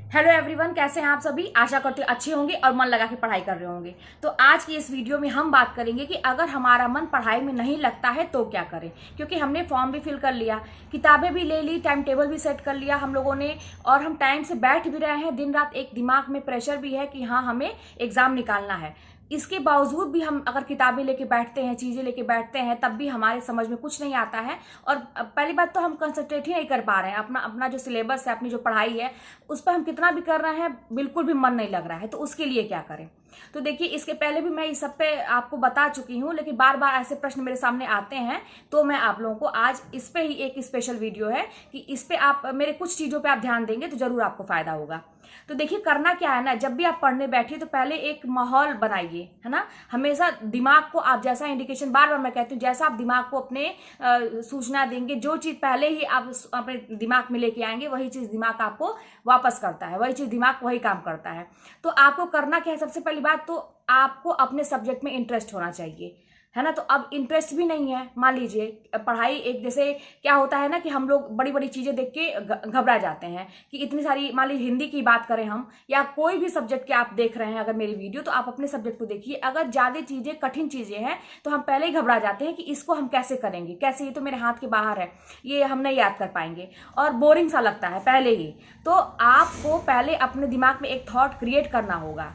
Hello everyone, कैसे हैं आप सभी। आशा करते हैं अच्छे होंगे और मन लगा के पढ़ाई कर रहे होंगे। तो आज की इस वीडियो में हम बात करेंगे कि अगर हमारा मन पढ़ाई में नहीं लगता है तो क्या करें। क्योंकि हमने फॉर्म भी फिल कर लिया, किताबें भी ले ली, टाइम टेबल भी सेट कर लिया हम लोगों ने, और हम टाइम से बैठ भी रहे हैं दिन रात। एक दिमाग में प्रेशर भी है कि हाँ, हमें एग्जाम निकालना है। इसके बावजूद भी हम अगर किताबें लेके बैठते हैं, चीज़ें लेके बैठते हैं, तब भी हमारे समझ में कुछ नहीं आता है। और पहली बात तो हम कंसंट्रेट ही नहीं कर पा रहे हैं। अपना अपना जो सिलेबस है, अपनी जो पढ़ाई है, उस पर हम कितना भी कर रहे हैं, बिल्कुल भी मन नहीं लग रहा है। तो उसके लिए क्या करें। तो देखिए, इसके पहले भी मैं इस सब पे आपको बता चुकी हूँ, लेकिन बार बार ऐसे प्रश्न मेरे सामने आते हैं। तो मैं आप लोगों को आज इस पे ही एक स्पेशल वीडियो है कि इस पे आप मेरे कुछ चीज़ों पे आप ध्यान देंगे तो जरूर आपको फायदा होगा। तो देखिए, करना क्या है ना, जब भी आप पढ़ने बैठिए तो पहले एक माहौल बनाइए, है ना। हमेशा दिमाग को आप जैसा इंडिकेशन, बार बार मैं कहती हूँ, जैसा आप दिमाग को अपने सूचना देंगे, जो चीज़ पहले ही आप अपने दिमाग में लेके आएंगे, वही चीज़ दिमाग आपको वापस करता है, वही चीज़ दिमाग वही काम करता है। तो आपको करना क्या है, सबसे पहली बात तो आपको अपने सब्जेक्ट में इंटरेस्ट होना चाहिए, है ना। तो अब इंटरेस्ट भी नहीं है, मान लीजिए पढ़ाई एक, जैसे क्या होता है ना कि हम लोग बड़ी बड़ी चीज़ें देख के घबरा जाते हैं कि इतनी सारी, मान लीजिए हिंदी की बात करें हम, या कोई भी सब्जेक्ट के आप देख रहे हैं अगर मेरी वीडियो, तो आप अपने सब्जेक्ट को देखिए। अगर ज़्यादा चीज़ें, कठिन चीज़ें हैं, तो हम पहले ही घबरा जाते हैं कि इसको हम कैसे करेंगे, कैसे, ये तो मेरे हाथ के बाहर है, ये हम नहीं याद कर पाएंगे, और बोरिंग सा लगता है पहले ही। तो आपको पहले अपने दिमाग में एक थॉट क्रिएट करना होगा,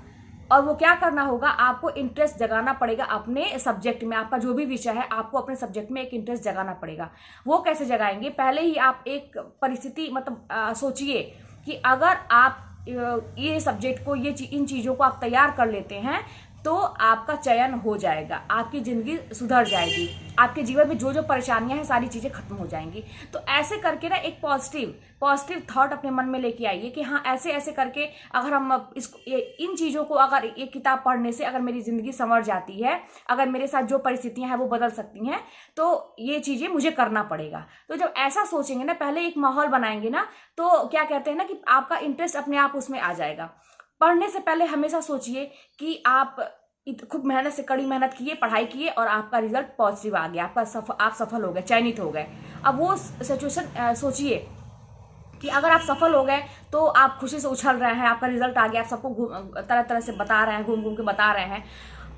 और वो क्या करना होगा, आपको इंटरेस्ट जगाना पड़ेगा अपने सब्जेक्ट में। आपका जो भी विषय है, आपको अपने सब्जेक्ट में एक इंटरेस्ट जगाना पड़ेगा। वो कैसे जगाएंगे, पहले ही आप एक परिस्थिति मतलब सोचिए कि अगर आप ये सब्जेक्ट को, इन चीज़ों को आप तैयार कर लेते हैं तो आपका चयन हो जाएगा, आपकी ज़िंदगी सुधर जाएगी, आपके जीवन में जो जो परेशानियां हैं सारी चीज़ें खत्म हो जाएंगी। तो ऐसे करके ना एक पॉजिटिव थॉट अपने मन में लेके आइए कि हाँ, ऐसे ऐसे करके अगर हम इन चीज़ों को, अगर एक किताब पढ़ने से अगर मेरी ज़िंदगी संवर जाती है, अगर मेरे साथ जो परिस्थितियां हैं वो बदल सकती हैं, तो ये चीज़ें मुझे करना पड़ेगा। तो जब ऐसा सोचेंगे ना, पहले एक माहौल बनाएंगे ना, तो क्या कहते हैं ना कि आपका इंटरेस्ट अपने आप उसमें आ जाएगा। पढ़ने से पहले हमेशा सोचिए कि आप खूब मेहनत से, कड़ी मेहनत किए, पढ़ाई किए, और आपका रिजल्ट पॉजिटिव आ गया, आप सफल हो गए, चयनित हो गए। अब वो सिचुएशन सोचिए कि अगर आप सफल हो गए तो आप खुशी से उछल रहे हैं, आपका रिजल्ट आ गया, आप सबको तरह तरह से बता रहे हैं, घूम घूम के बता रहे हैं।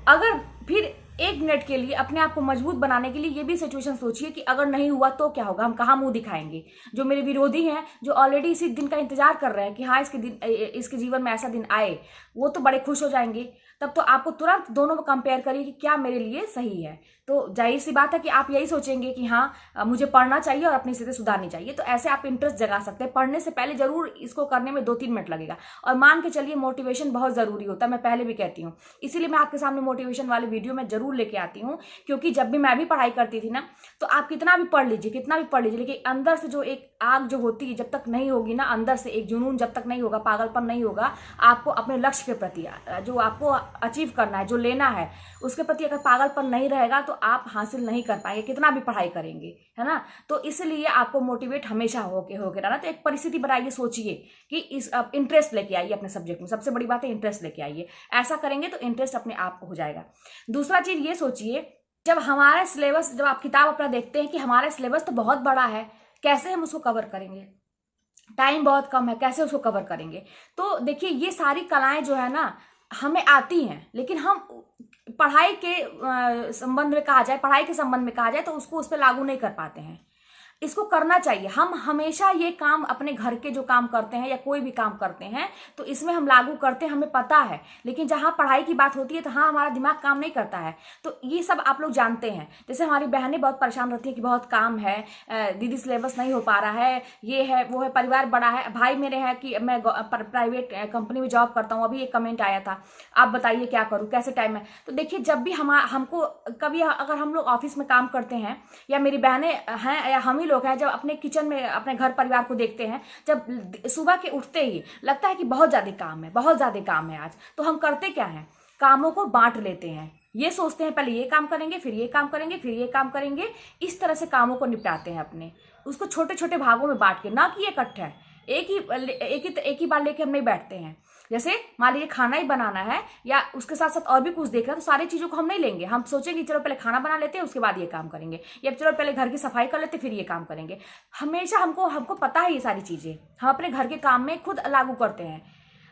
अगर फिर एक मिनट के लिए अपने आप को मजबूत बनाने के लिए ये भी सिचुएशन सोचिए कि अगर नहीं हुआ तो क्या होगा, हम कहाँ मुंह दिखाएंगे। जो मेरे विरोधी हैं, जो ऑलरेडी इसी दिन का इंतजार कर रहे हैं कि हाँ, इसके जीवन में ऐसा दिन आए, वो तो बड़े खुश हो जाएंगे। तब तो आपको तुरंत दोनों में कंपेयर करिए कि क्या मेरे लिए सही है। तो जाहिर सी बात है कि आप यही सोचेंगे कि हाँ, मुझे पढ़ना चाहिए और अपनी स्थिति सुधारनी चाहिए। तो ऐसे आप इंटरेस्ट जगा सकते हैं। पढ़ने से पहले जरूर इसको करने में 2-3 मिनट लगेगा, और मान के चलिए मोटिवेशन बहुत ज़रूरी होता है, मैं पहले भी कहती हूँ, इसीलिए मैं आपके सामने मोटिवेशन वाले वीडियो में जरूर लेके आती हूँ। क्योंकि जब भी मैं भी पढ़ाई करती थी ना, तो आप कितना भी पढ़ लीजिए, लेकिन अंदर से जो एक आग जो होती है, जब तक नहीं होगी ना, अंदर से एक जुनून जब तक नहीं होगा, पागलपन नहीं होगा, आपको अपने लक्ष्य के प्रति, जो आपको अचीव करना है, जो लेना है, उसके प्रति अगर पागलपन नहीं रहेगा तो आप हासिल नहीं कर पाएंगे, कितना भी पढ़ाई करेंगे, है ना। तो इसलिए आपको मोटिवेट हमेशा होके रहना। तो एक परिस्थिति बनाइए, सोचिए कि इस इंटरेस्ट लेके आइए अपने सब्जेक्ट में। सबसे बड़ी बात है इंटरेस्ट लेके आइए। ऐसा करेंगे तो इंटरेस्ट अपने आप हो जाएगा। दूसरा चीज ये सोचिए, जब हमारा सिलेबस, जब आप किताब अपना देखते हैं कि हमारा सिलेबस तो बहुत बड़ा है, कैसे हम उसको कवर करेंगे, टाइम बहुत कम है, कैसे उसको कवर करेंगे। तो देखिए, ये सारी कलाएं जो है ना, हमें आती हैं, लेकिन हम पढ़ाई के संबंध में कहा जाए, तो उसको उस पर लागू नहीं कर पाते हैं। इसको करना चाहिए। हम हमेशा ये काम, अपने घर के जो काम करते हैं या कोई भी काम करते हैं, तो इसमें हम लागू करते हैं, हमें पता है। लेकिन जहाँ पढ़ाई की बात होती है तो हाँ, हमारा दिमाग काम नहीं करता है। तो ये सब आप लोग जानते हैं। जैसे हमारी बहनें बहुत परेशान रहती है कि बहुत काम है, दीदी सिलेबस नहीं हो पा रहा है, ये है वो है, परिवार बड़ा है। भाई मेरे हैं कि मैं प्राइवेट कंपनी में जॉब करता हूँ, अभी एक कमेंट आया था, आप बताइए क्या करूँ, कैसे टाइम है। तो देखिए, जब भी हमको कभी, अगर हम लोग ऑफिस में काम करते हैं, या मेरी बहनें हैं या हम लोग हैं, जब अपने किचन में अपने घर परिवार को देखते हैं, जब सुबह के उठते ही लगता है कि बहुत ज्यादा काम है आज, तो हम करते क्या है, कामों को बांट लेते हैं। ये सोचते हैं पहले ये काम करेंगे, फिर ये काम करेंगे, फिर ये काम करेंगे। इस तरह से कामों को निपटाते हैं अपने, उसको छोटे छोटे भागों में बांट के, ना कि इकट्ठा है। एक ही बार लेके हम नहीं बैठते हैं। जैसे मान लीजिए खाना ही बनाना है या उसके साथ साथ और भी कुछ देखना है, तो सारी चीज़ों को हम नहीं लेंगे। हम सोचेंगे चलो पहले खाना बना लेते हैं, उसके बाद ये काम करेंगे, या चलो पहले घर की सफाई कर लेते फिर ये काम करेंगे। हमेशा हमको पता है ये सारी चीज़ें, हम अपने घर के काम में खुद लागू करते हैं।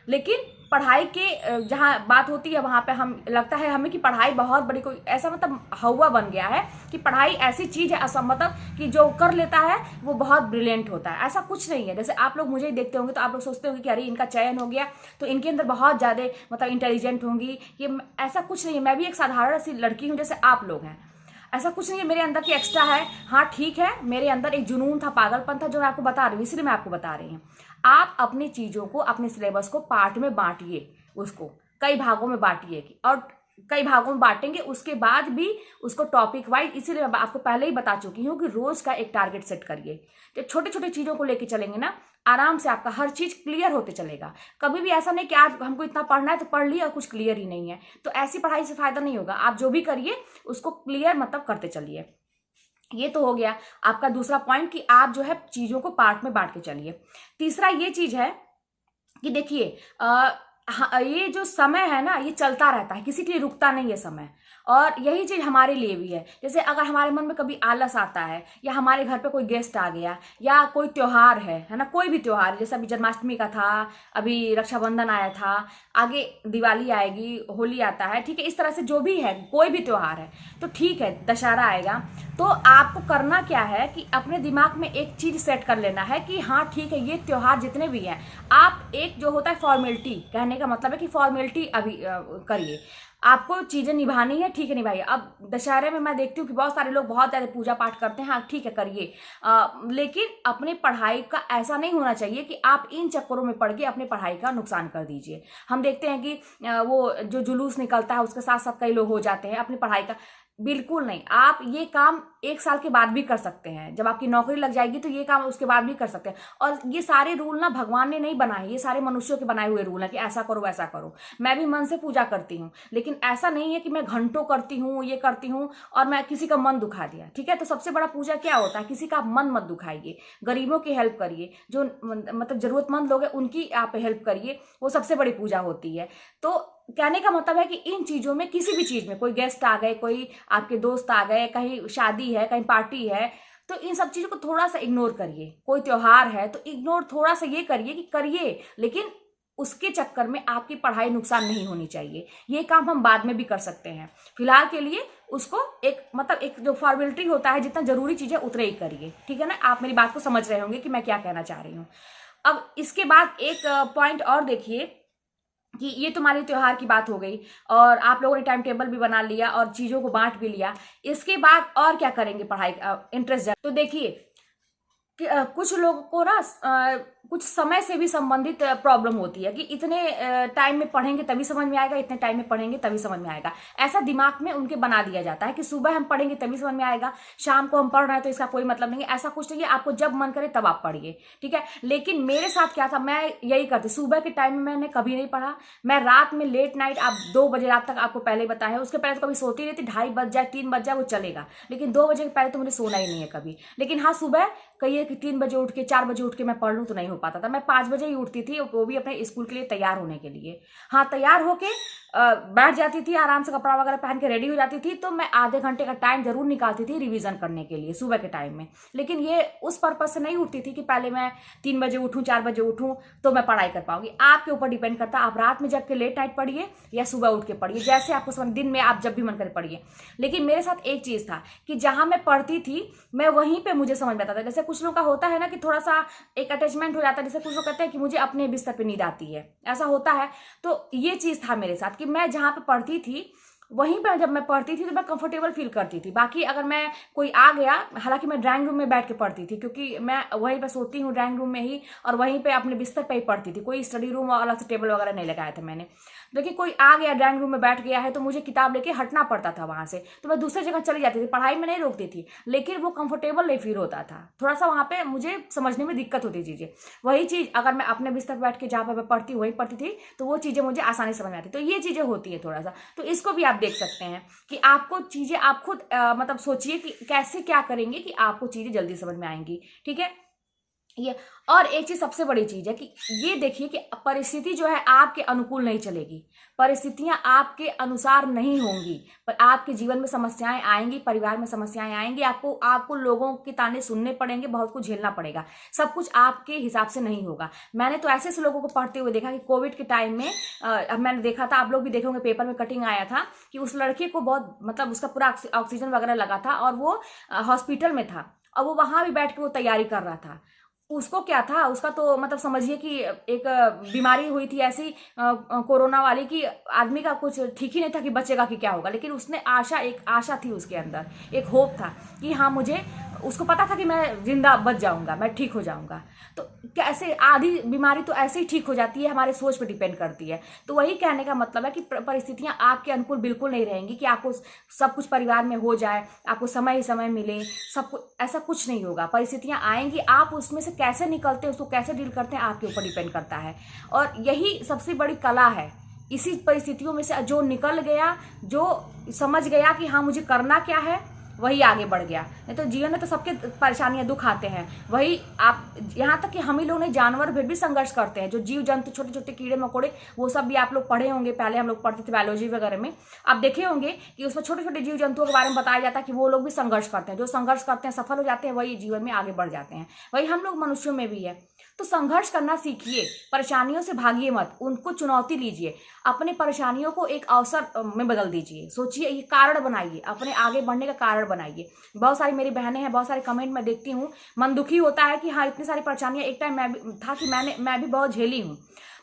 लेकिन पढ़ाई के जहाँ बात होती है वहाँ पे हम लगता है हमें कि पढ़ाई बहुत बड़ी कोई ऐसा मतलब हवा बन गया है कि पढ़ाई ऐसी चीज़ है मतलब कि जो कर लेता है वो बहुत ब्रिलियंट होता है। ऐसा कुछ नहीं है। जैसे आप लोग मुझे ही देखते होंगे तो आप लोग सोचते होंगे कि अरे इनका चयन हो गया तो इनके अंदर बहुत ज़्यादा मतलब इंटेलिजेंट होंगी। ये ऐसा कुछ नहीं है। मैं भी एक साधारण सी लड़की हूँ जैसे आप लोग हैं। ऐसा कुछ नहीं है मेरे अंदर की एक्स्ट्रा है। हाँ ठीक है, मेरे अंदर एक जुनून था, पागलपन था, जो मैं आपको बता रही हूँ, इसलिए मैं आपको बता रही हूँ। आप अपनी चीज़ों को, अपने सिलेबस को पार्ट में बांटिए, उसको कई भागों में बांटिए और कई भागों में बांटेंगे उसके बाद भी उसको टॉपिक वाइज, इसीलिए मैं आपको पहले ही बता चुकी हूँ कि रोज का एक टारगेट सेट करिए। जब छोटे छोटे चीज़ों को लेके चलेंगे ना, आराम से आपका हर चीज़ क्लियर होते चलेगा। कभी भी ऐसा नहीं कि आज हमको इतना पढ़ना है तो पढ़ लिया और कुछ क्लियर ही नहीं है, तो ऐसी पढ़ाई से फायदा नहीं होगा। आप जो भी करिए उसको क्लियर मतलब करते चलिए। ये तो हो गया आपका दूसरा पॉइंट कि आप जो है चीज़ों को पार्ट में बांट के चलिए। तीसरा ये चीज़ है कि देखिए हाँ, ये जो समय है ना ये चलता रहता है, किसी के लिए रुकता नहीं है समय। और यही चीज़ हमारे लिए भी है। जैसे अगर हमारे मन में कभी आलस आता है या हमारे घर पे कोई गेस्ट आ गया या कोई त्योहार है ना, कोई भी त्योहार, जैसे अभी जन्माष्टमी का था, अभी रक्षाबंधन आया था, आगे दिवाली आएगी, होली आता है, ठीक है, इस तरह से जो भी है कोई भी त्योहार है तो ठीक है, दशहरा आएगा, तो आपको करना क्या है कि अपने दिमाग में एक चीज़ सेट कर लेना है कि हाँ ठीक है, ये त्योहार जितने भी हैं आप एक जो होता है फॉर्मेलिटी, कहने का मतलब है कि फॉर्मेलिटी अभी करिए। आपको चीज़ें निभानी है, ठीक है निभाइए। अब दशहरे में मैं देखती हूँ कि बहुत सारे लोग बहुत ज़्यादा पूजा पाठ करते हैं, हाँ ठीक है करिए, लेकिन अपने पढ़ाई का ऐसा नहीं होना चाहिए कि आप इन चक्करों में पड़ के अपने पढ़ाई का नुकसान कर दीजिए। हम देखते हैं कि वो जो जुलूस निकलता है उसके साथ साथ कई लोग हो जाते हैं अपनी पढ़ाई का। बिल्कुल नहीं, आप ये काम 1 साल के बाद भी कर सकते हैं। जब आपकी नौकरी लग जाएगी तो ये काम उसके बाद भी कर सकते हैं। और ये सारे रूल ना भगवान ने नहीं बनाए, ये सारे मनुष्यों के बनाए हुए रूल हैं कि ऐसा करो वैसा करो। मैं भी मन से पूजा करती हूँ, लेकिन ऐसा नहीं है कि मैं घंटों करती हूँ, ये करती हूँ और मैं किसी का मन दुखा दिया, ठीक है। तो सबसे बड़ा पूजा क्या होता है, किसी का मन मत दुखाइए, गरीबों की हेल्प करिए, जो मतलब जरूरतमंद लोग हैं उनकी आप हेल्प करिए, वो सबसे बड़ी पूजा होती है। तो कहने का मतलब है कि इन चीज़ों में, किसी भी चीज़ में, कोई गेस्ट आ गए, कोई आपके दोस्त आ गए, कहीं शादी है, कहीं पार्टी है, तो इन सब चीज़ों को थोड़ा सा इग्नोर करिए। कोई त्योहार है तो इग्नोर थोड़ा सा ये करिए कि करिए, लेकिन उसके चक्कर में आपकी पढ़ाई नुकसान नहीं होनी चाहिए। ये काम हम बाद में भी कर सकते हैं, फिलहाल के लिए उसको एक मतलब एक जो फॉर्मेलिटी होता है, जितना जरूरी चीज़ है उतने ही करिए, ठीक है ना। आप मेरी बात को समझ रहे होंगे कि मैं क्या कहना चाह रही हूँ। अब इसके बाद एक पॉइंट और देखिए कि ये तुम्हारे त्योहार की बात हो गई और आप लोगों ने टाइम टेबल भी बना लिया और चीज़ों को बांट भी लिया। इसके बाद और क्या करेंगे पढ़ाई इंटरेस्ट तो देखिए कि कुछ लोगों को ना कुछ समय से भी संबंधित प्रॉब्लम होती है कि इतने टाइम में पढ़ेंगे तभी समझ में आएगा, इतने टाइम में पढ़ेंगे तभी समझ में आएगा। ऐसा दिमाग में उनके बना दिया जाता है कि सुबह हम पढ़ेंगे तभी समझ में आएगा, शाम को हम पढ़ रहे हैं तो इसका कोई मतलब नहीं है। ऐसा कुछ नहीं है, आपको जब मन करे तब आप पढ़िए, ठीक है। लेकिन मेरे साथ क्या था, मैं यही करती, सुबह के टाइम में मैंने कभी नहीं पढ़ा। मैं रात में लेट नाइट, आप 2 बजे रात तक आपको पहले बताया, उसके पहले तो कभी सोती रहती, 2:30 बज जाए 3 बज जाए वो चलेगा, लेकिन 2 बजे के पहले तो मुझे सोना ही नहीं है कभी। लेकिन हाँ, सुबह कहिए कि 3 बजे उठ के 4 बजे उठ के मैं पढ़ लूँ तो नहीं हो पाता था। मैं 5 बजे ही उठती थी, वो भी अपने स्कूल के लिए तैयार होने के लिए। हाँ, तैयार होके बैठ जाती थी, आराम से कपड़ा वगैरह पहन के रेडी हो जाती थी, तो मैं आधे घंटे का टाइम जरूर निकालती थी रिवीजन करने के लिए सुबह के टाइम में। लेकिन ये उस पर्पज से नहीं उठती थी कि पहले मैं 3 बजे उठूँ 4 बजे उठूँ तो मैं पढ़ाई कर पाऊंगी। आपके ऊपर डिपेंड करता है, आप रात में जग के लेट नाइट पढ़िए या सुबह उठ के पढ़िए, जैसे आपको समझ, दिन में आप जब भी मन करे पढ़िए। लेकिन मेरे साथ एक चीज़ था कि जहाँ मैं पढ़ती थी मैं वहीं पर मुझे समझ में आता था। जैसे कुछ लोगों का होता है ना कि थोड़ा सा एक अटैचमेंट हो जाता है, जैसे कुछ लोग कहते हैं कि मुझे अपने बिस्तर पे नींद आती है, ऐसा होता है। तो ये चीज़ था मेरे साथ कि मैं जहाँ पे पढ़ती थी वहीं पर जब मैं पढ़ती थी तो मैं कंफर्टेबल फील करती थी। बाकी अगर मैं कोई आ गया, हालांकि मैं ड्राइंग रूम में बैठ के पढ़ती थी क्योंकि मैं वहीं पर सोती हूँ ड्राइंग रूम में ही, और वहीं पे अपने बिस्तर पे ही पढ़ती थी। कोई स्टडी रूम और अलग से टेबल वगैरह नहीं लगाया था मैंने। देखिए कोई आ गया ड्राइंग रूम में बैठ गया है तो मुझे किताब लेके हटना पड़ता था वहां से, तो मैं दूसरी जगह चली जाती थी। पढ़ाई में नहीं रोकती थी, लेकिन वो कंफर्टेबल नहीं फील होता था, थोड़ा सा वहां पे मुझे समझने में दिक्कत होती चीजें। वही चीज अगर मैं अपने बिस्तर बैठ के जहाँ पर मैं पढ़ती वहीं पढ़ती थी तो वो चीजें मुझे आसानी से समझ में आती। तो ये चीजें होती है थोड़ा सा, तो इसको भी आप देख सकते हैं कि आपको चीजें आप खुद मतलब सोचिए कि कैसे क्या करेंगे कि आपको चीजें जल्दी समझ में आएंगी, ठीक है। ये और एक चीज सबसे बड़ी चीज है कि ये देखिए कि परिस्थिति जो है आपके अनुकूल नहीं चलेगी, परिस्थितियां आपके अनुसार नहीं होंगी, पर आपके जीवन में समस्याएं आएंगी, परिवार में समस्याएं आएंगी, आपको आपको लोगों के ताने सुनने पड़ेंगे, बहुत कुछ झेलना पड़ेगा, सब कुछ आपके हिसाब से नहीं होगा। मैंने तो ऐसे लोगों को पढ़ते हुए देखा कि कोविड के टाइम में अब मैंने देखा था, आप लोग भी देखे होंगे, पेपर में कटिंग आया था कि उस लड़के को बहुत मतलब उसका पूरा ऑक्सीजन वगैरह लगा था और वो हॉस्पिटल में था और वो वहां भी बैठ के वो तैयारी कर रहा था। उसको क्या था, उसका तो मतलब समझिए कि एक बीमारी हुई थी ऐसी कोरोना वाली कि आदमी का कुछ ठीक ही नहीं था कि बचेगा कि क्या होगा, लेकिन उसने एक आशा थी उसके अंदर, एक होप था कि हाँ मुझे, उसको पता था कि मैं जिंदा बच जाऊंगा, मैं ठीक हो जाऊंगा। तो कैसे आधी बीमारी तो ऐसे ही ठीक हो जाती है, हमारे सोच पे डिपेंड करती है। तो वही कहने का मतलब है कि परिस्थितियां आपके अनुकूल बिल्कुल नहीं रहेंगी कि आपको सब कुछ परिवार में हो जाए, आपको समय ही समय मिले, सब कुछ ऐसा कुछ नहीं होगा। परिस्थितियां आएंगी, आप उसमें से कैसे निकलते हैं, उसको कैसे डील करते हैं, आपके ऊपर डिपेंड करता है। और यही सबसे बड़ी कला है, इसी परिस्थितियों में से जो निकल गया, जो समझ गया कि हाँ मुझे करना क्या है, वही आगे बढ़ गया। नहीं तो जीवन में तो सबके परेशानियां दुख आते हैं, वही आप यहाँ तक कि हम ही लोग नहीं, जानवर भी संघर्ष करते हैं, जो जीव जंतु छोटे छोटे कीड़े मकोड़े, वो सब भी आप लोग पढ़े होंगे, पहले हम लोग पढ़ते थे बायोलॉजी वगैरह में, आप देखे होंगे कि उसमें छोटे छोटे जीव जंतुओं के बारे में बताया जाता है कि वो लोग भी संघर्ष करते हैं, जो संघर्ष करते हैं सफल हो जाते हैं, वही जीवन में आगे बढ़ जाते हैं। वही हम लोग मनुष्यों में भी है। तो संघर्ष करना सीखिए, परेशानियों से भागिए मत, उनको चुनौती लीजिए, अपने परेशानियों को एक अवसर में बदल दीजिए, सोचिए, ये कारण बनाइए, अपने आगे बढ़ने का कारण बनाइए। बहुत सारी मेरी बहनें हैं, बहुत सारे कमेंट मैं देखती हूँ, मन दुखी होता है कि हाँ इतनी सारी परेशानियां, एक टाइम था कि मैं भी बहुत झेली हूँ,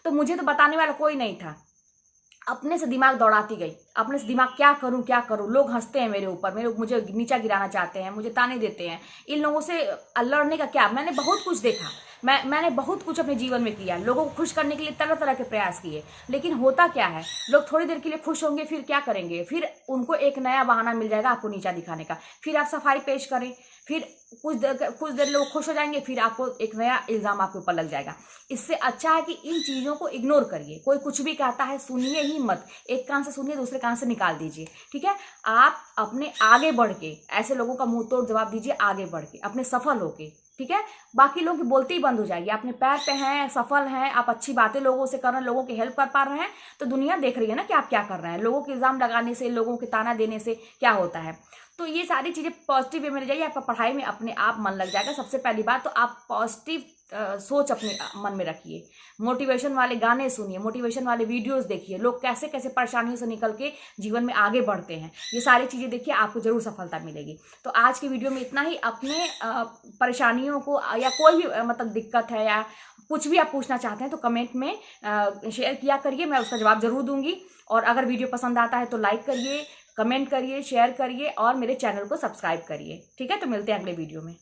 तो मुझे तो बताने वाला कोई नहीं था, अपने से दिमाग दौड़ाती गई, अपने से दिमाग क्या करूं क्या करूं, लोग हंसते हैं मेरे ऊपर, मुझे नीचा गिराना चाहते हैं, मुझे ताने देते हैं, इन लोगों से लड़ने का क्या। मैंने बहुत कुछ देखा, मैंने बहुत कुछ अपने जीवन में किया, लोगों को खुश करने के लिए तरह तरह के प्रयास किए, लेकिन होता क्या है, लोग थोड़ी देर के लिए खुश होंगे, फिर क्या करेंगे, फिर उनको एक नया बहाना मिल जाएगा आपको नीचा दिखाने का, फिर आप सफाई पेश करें, फिर कुछ देर लोग खुश हो जाएंगे, फिर आपको एक नया इल्जाम आपके ऊपर लग जाएगा। इससे अच्छा है कि इन चीजों को इग्नोर करिए, कोई कुछ भी कहता है सुनिए ही मत, एक कान से सुनिए, दूसरे कान से निकाल दीजिए, ठीक है। आप अपने आगे बढ़ के ऐसे लोगों का मुंह तोड़ जवाब दीजिए, आगे बढ़ के अपने सफल होके, ठीक है। बाकी लोग की बोलती ही बंद हो जाएगी, अपने पैर पे हैं, सफल हैं, आप अच्छी बातें लोगों से कर रहे हैं, लोगों की हेल्प कर पा रहे हैं, तो दुनिया देख रही है ना कि आप क्या कर रहे हैं। लोगों के इल्जाम लगाने से, लोगों के ताना देने से क्या होता है। तो ये सारी चीजें पॉजिटिव वे में जाइए, आपका पढ़ाई में अपने आप मन लग जाएगा। सबसे पहली बात तो आप पॉजिटिव सोच अपने मन में रखिए, मोटिवेशन वाले गाने सुनिए, मोटिवेशन वाले वीडियोस देखिए, लोग कैसे कैसे परेशानियों से निकल के जीवन में आगे बढ़ते हैं, ये सारी चीजें देखिए, आपको जरूर सफलता मिलेगी। तो आज की वीडियो में इतना ही। अपने परेशानियों को या कोई भी मतलब दिक्कत है या कुछ भी आप पूछना चाहते हैं तो कमेंट में शेयर किया करिए, मैं उसका जवाब जरूर दूंगी। और अगर वीडियो पसंद आता है तो लाइक करिए, कमेंट करिए, शेयर करिए और मेरे चैनल को सब्सक्राइब करिए, ठीक है। तो मिलते हैं अगले वीडियो में।